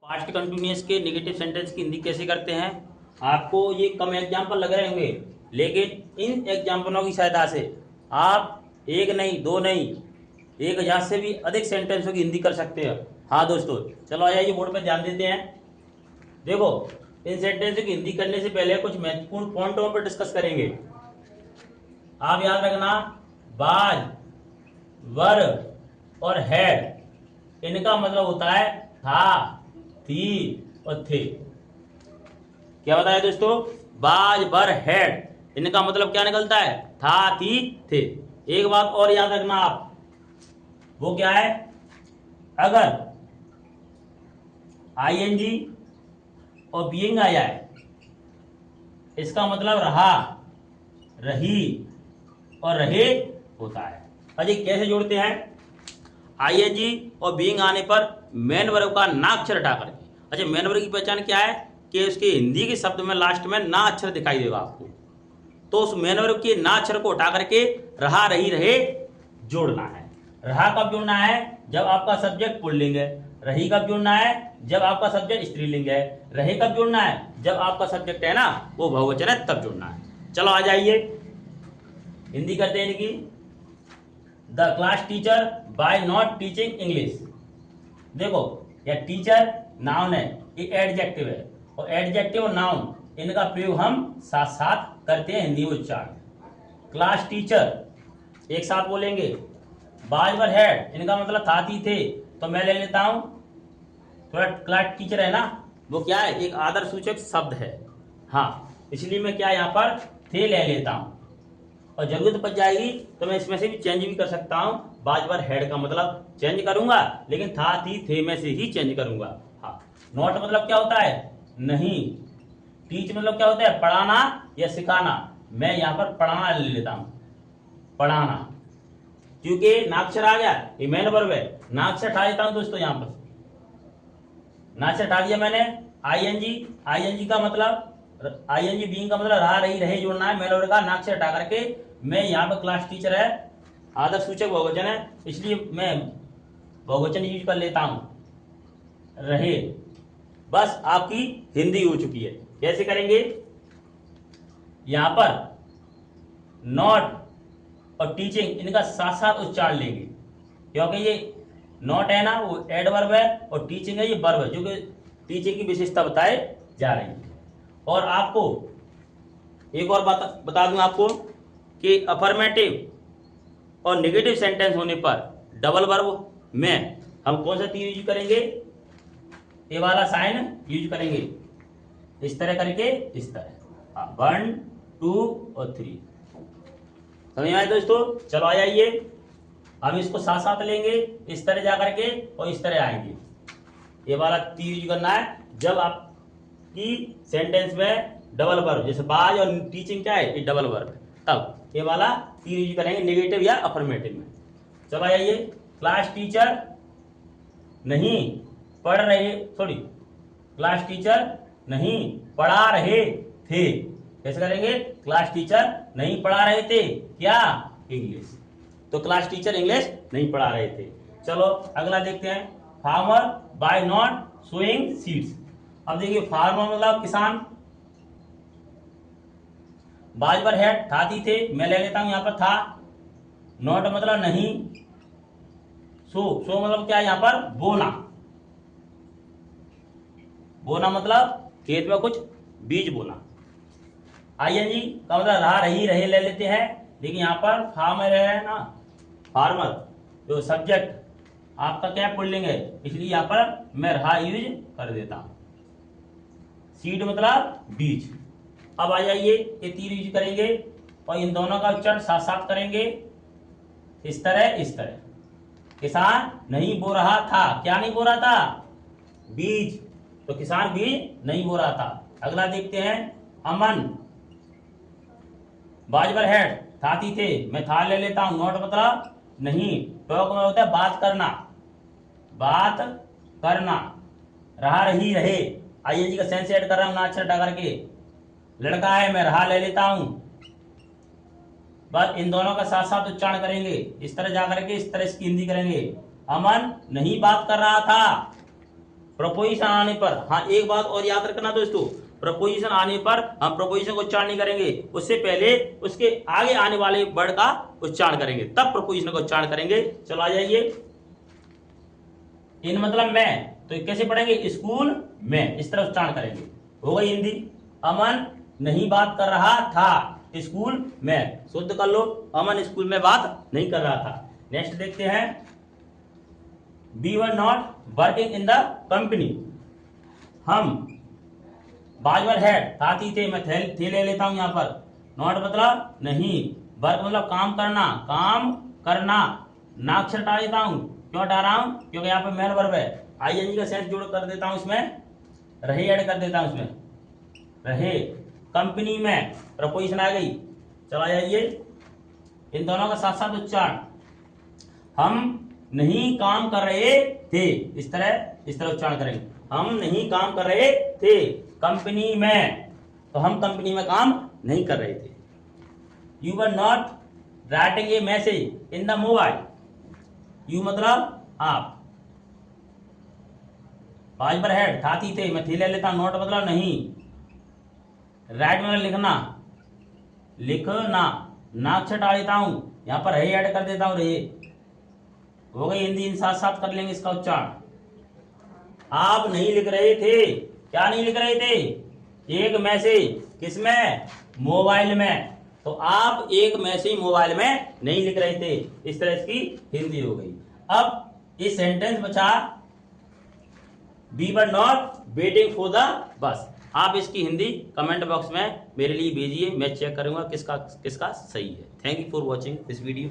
Past continuous के negative sentence की हिंदी कैसे करते हैं। आपको ये कम एग्जाम्पल लग रहे होंगे, लेकिन इन एग्जाम्पलों की सहायता से आप एक नहीं, दो नहीं, 1000 से भी अधिक सेंटेंसों की हिंदी कर सकते हैं। हाँ दोस्तों, चलो आ जाइए बोर्ड पर ध्यान देते हैं। देखो, इन सेंटेंसों की हिंदी करने से पहले कुछ महत्वपूर्ण पॉइंटों पर डिस्कस करेंगे। आप याद रखना, बाज, वर और हैड, इनका मतलब होता है था, थी और थे। क्या बताया दोस्तों? बाज, वर, हैड, इनका मतलब क्या निकलता है? था, थी, थे। एक बात और याद रखना आप, वो क्या है? अगर आईएनजी और बीइंग आ जाए, इसका मतलब रहा, रही और रहे होता है। अजय कैसे जोड़ते हैं? आईएनजी और बीइंग आने पर मेन वर्ब का ना अक्षर हटा करके। अच्छा, मेन वर्ब की पहचान क्या है कि उसके हिंदी के शब्द में लास्ट में ना अक्षर दिखाई देगा आपको, तो उस मेन वर्ब के ना अक्षर को हटा करके रहा, रही, रहे जोड़ना है। रहा कब जोड़ना है? जब आपका सब्जेक्ट पुल्लिंग है। रही कब जोड़ना है? जब आपका सब्जेक्ट स्त्रीलिंग है। रहे कब जोड़ना है? जब आपका सब्जेक्ट है ना वो बहुवचन है, तब जोड़ना है। चलो आ जाइए, हिंदी करते हैं इनकी। The class teacher by not teaching English. देखो, यह टीचर नाउन है, ये एडजेक्टिव है, और एडजेक्टिव और नाउन इनका प्रयोग हम साथ साथ करते हैं हिंदी उच्चारण। क्लास टीचर एक साथ बोलेंगे। बाज, वर, हैड, इनका मतलब था, थी, थे, तो मैं ले लेता हूं थोड़ा। क्लास टीचर है ना, वो क्या है? एक आदर सूचक शब्द है। हाँ, इसलिए मैं क्या यहाँ पर थे ले लेता हूं, और जरूरत पड़ जाएगी तो मैं इसमें से भी चेंज भी कर सकता हूं। बाज, वर, हैड का मतलब चेंज करूंगा, लेकिन था, थी, थे में से ही चेंज करूंगा। हाँ, नॉट मतलब क्या होता है? नहीं। टीच मतलब क्या होता है? पढ़ाना या सिखाना। मैं यहाँ पर पढ़ाना ले लेता हूं, पढ़ाना, क्योंकि नाक्षर आ गया, ये मेन वर्ब है। नाक्षर हटा देता हूं दोस्तों, यहाँ पर नाक्षर हटा दिया मैंने। आईएनजी का मतलब, आईएनजी बीइंग का मतलब रहा, रही, रहे जोड़ना है। मेन वर्ब का नाक्षर हटा करके मैं यहाँ पर क्लास टीचर है, आदर सूचक बहुवचन है, इसलिए मैं बहुवचन यूज कर लेता हूं, रहे। बस आपकी हिंदी हो चुकी है। कैसे करेंगे? यहां पर नॉट और टीचिंग इनका साथ साथ उच्चारण लेंगे, क्योंकि ये नॉट है ना वो एडवर्ब है, और टीचिंग है ये वर्ब है, जो कि टीचिंग की विशेषता बताए जा रही है। और आपको एक और बात बता दूं आपको कि अफर्मेटिव और नेगेटिव सेंटेंस होने पर डबल वर्ब में हम कौन सा तीर यूज करेंगे? ये वाला साइन यूज करेंगे, इस तरह करके, इस तरह 1, 2 और 3। समझ आए दोस्तों? चलो आ जाइए, हम इसको साथ साथ लेंगे, इस तरह जा करके और इस तरह आएंगे। ये वाला तीर यूज करना है जब आपकी सेंटेंस में डबल वर्ब, जैसे बाज और टीचिंग क्या है? ये डबल वर्ब है, तब ये वाला तीर यूज करेंगे नेगेटिव या अफर्मेटिव में। चलो आ जाइए, क्लास टीचर नहीं पढ़ रहे, सॉरी, क्लास टीचर नहीं पढ़ा रहे थे। कैसे करेंगे? क्लास टीचर नहीं पढ़ा रहे थे क्या? इंग्लिश। तो क्लास टीचर इंग्लिश नहीं पढ़ा रहे थे। चलो अगला देखते हैं, farmer by not sowing seeds. अब देखिए, फार्मर मतलब किसान, बाज, वर, हैड, था, थी, थे, मैं ले लेता हूं यहाँ पर था। नॉट मतलब नहीं। सो मतलब क्या है? यहाँ पर बोना। बोना मतलब खेत में कुछ बीज बोना। आईएनजी का मतलब रहा, रही, रहे ले लेते हैं, लेकिन यहाँ पर फार्मर है ना, फार्मर जो सब्जेक्ट आपका क्या पुल्लिंग है, इसलिए यहाँ पर मैं रहा यूज कर देता हूं। सीड मतलब बीज। अब आ जाइए, ये तीर यूज करेंगे और इन दोनों का उच्चारण साथ साथ करेंगे, इस तरह, इस तरह। किसान नहीं बो रहा था, क्या नहीं बो रहा था? बीज, तो किसान बीज नहीं बो रहा था। अगला देखते हैं, अमन बाज, वर, हैड, था, थी, थे, मैं था ले लेता हूं। नॉट मतलब नहीं। टॉक में होता है बात करना, बात करना। रहा, रही, रहे, आईएनजी का सेंस ऐड कर रहा हूं ना अक्षर हटा करके। लड़का है, मैं रहा ले लेता हूं। बस इन दोनों का साथ साथ उच्चारण करेंगे, इस तरह जाकर के इस तरह इसकी हिंदी करेंगे। अमन नहीं बात कर रहा था, प्रपोजिशन आने पर, हाँ एक बात और याद रखना दोस्तों, प्रपोजिशन आने पर हम प्रपोजिशन को उच्चारण नहीं करेंगे, उससे पहले उसके आगे आने वाले वर्ड का उच्चारण करेंगे, तब प्रपोजिशन का उच्चारण करेंगे। चलो आ जाइए। इन मतलब मैं, तो कैसे पढ़ेंगे? स्कूल में, इस तरह उच्चारण करेंगे। हो गई हिंदी। अमन नहीं बात कर रहा था स्कूल में, शुद्ध कर लो, अमन स्कूल में बात नहीं कर रहा था। नेक्स्ट देखते हैं, we were not working in the company, हम बाजवर हेड साथी थे, मैं थे ले लेता हूं यहाँ पर, नॉट मतलब नहीं, वर्क मतलब काम करना, काम करना, ना अक्षर हटा देता हूं, क्यों हटा रहा हूं? क्योंकि यहाँ पर मेन वर्ब है, आईएनजी का सेंस जोड़ कर देता हूं, इसमें रहे ऐड कर देता हूं, इसमें रहे। कंपनी में प्रपोजिशन आ गई। चला जाइए, इन दोनों का साथ साथ उच्चारण, हम नहीं काम कर रहे थे, इस तरह उच्चारण करेंगे, हम नहीं काम कर रहे थे कंपनी में, तो हम कंपनी में काम नहीं कर रहे थे। You were not writing a message in the mobile, you मतलब आप, बाज पर हेड साथी थे, मैं थे ले लेता, नॉट मतलब नहीं, राइट मतलब लिखना, लिखना, ना अक्षर डाल देता हूं, यहां पर रहे ऐड कर देता हूं, रहे। हो गई हिंदी, इन साथ साथ कर लेंगे इसका उच्चारण। आप नहीं लिख रहे थे, क्या नहीं लिख रहे थे? एक मैसेज, किसमें? मोबाइल में, तो आप एक मैसेज मोबाइल में नहीं लिख रहे थे, इस तरह इसकी हिंदी हो गई। अब इस सेंटेंस बचा, we were not waiting for the bus, आप इसकी हिंदी कमेंट बॉक्स में मेरे लिए भेजिए, मैं चेक करूंगा किसका सही है। Thank you for watching this video.